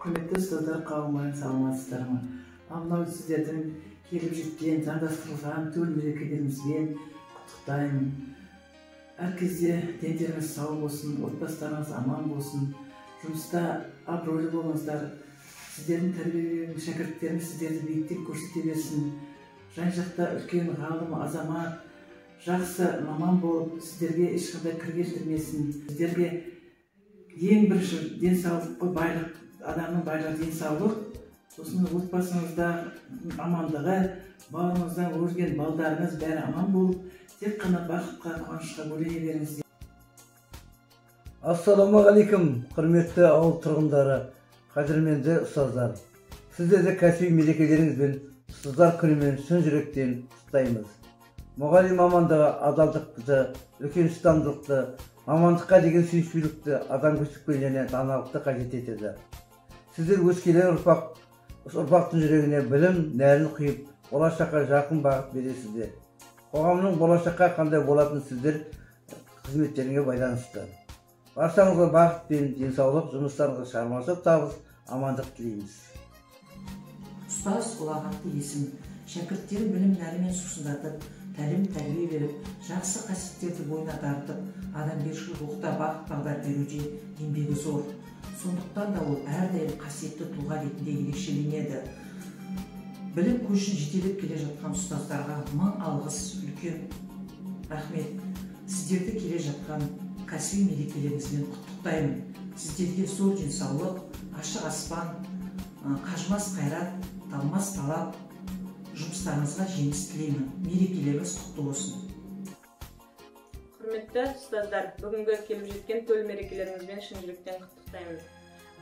Құрметті ұстаздар қауымы, саламатсыздар ма? Мынау сіздердің келіп жеткен заңдастырылған төл мерекелеріңізбен құттықтаймын. Әр кезде дендеріңіз сау болсын, отбасыларыңыз аман болсын, жұмыста абыройлы болыңыздар. Сіздердің тәрбиелеген шәкірттеріңіз сіздерді биіктен көрсете берсін. Жан-жақта үлкен ғалым, азамат, жақсы маман болып, сіздерге ешқандай кір келтірмесін. Сіздерге ең бірінші денсаулық, байлық, адамның байлығы денсаулық, сосын отбасыңызда амандығы, бауырыңыздан өрген балдарыңыз бәрі аман болып, тек қана бақытқа, қуанышқа бөлене беріңіз. Ассаламағалейкум, құрметті ауыл тұрғындары, қадірменді ұстаздар. Сіздерді кәсіби мерекелеріңізбен ұстаздар күнімен шын жүректен құттықтаймыз. Мұғалім мамандығы адалдықты, үлкен ұстамдылықты, мамандыққа деген сүйіспеншілікті, адамгершілікпен және даналықты қажет етеді. Сіздер өскелең ұрпақтың жүрегіне білім нәрін құйып, болашаққа жақын бағыт бересіздер. Қоғамның болашаққа қандай болатын сіздер қызметтеріңе байланысты. Баршаңызға бақыт пен денсаулық, жұмыстарыңызға шығармашылық табыс, амандық тілейміз. Ұстаз ұлағатты есім, шәкірттері білім нәрімен сусындатып, тәлім-тәрбие беріп, жақсы қасиеттерді бойына тартып, адамгершілік рухта бағыт бағдар беруде еңбегі зор. Сондықтан да ол әрдайым қасиетті тұлға ретінде ерекшеленеді. Білім көшін жетелеп келе жатқан ұстаздарға мың алғыс, үлкен рахмет. Сіздерді келе жатқан кәсіби мерекелеріңізбен құттықтаймын. Сіздерге зор денсаулық, ашық аспан, қажымас қайрат, талмас талап, жұмыстарыңызға жеміс тілеймін. Мерекелеріңіз құтты болсын. Құрметті ұстаздар, бүгінгі келіп жеткен төл мерекелеріңізбен шын жүректен құттықтаймын.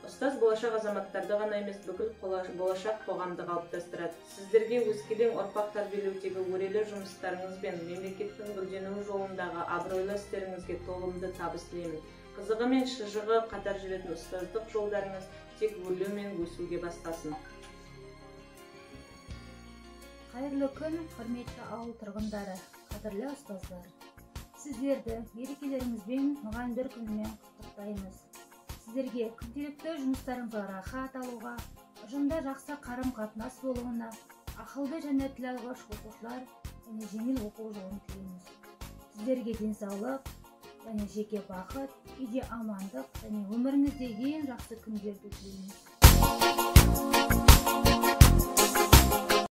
Ұстаз болашақ азаматтарды ғана емес, бүкіл болашақ қоғамды қалыптастырады. Сіздерге өскелең ұрпақ тәрбиелеудегі өрелі жұмыстарыңыз бен мемлекеттің гүлденуі жолындағы абыройлы істеріңізге толымды табыс тілеймін. Қызығы мен шыжығы қатар жүретін ұстаздық жолдарыңыз тек өрлеу мен өсуге бастасын. Қайырлы күн, құрметті ауыл тұрғындары, қадірлі ұстаздар. Сіздерді мерекелеріңізбен мұғалімдер күнімен құттықтаймыз. Сіздерге күнделікті жұмыстарыңызға рахат алуға, ұжымда жақсы қарым-қатынас болуына, ақылды және тіл алғыш оқушылар және жеңіл оқу жолын тілейміз. Сіздерге денсаулық және жеке бақыт, үйде амандық және өміріңізде ең жақсы күндерді тілейміз.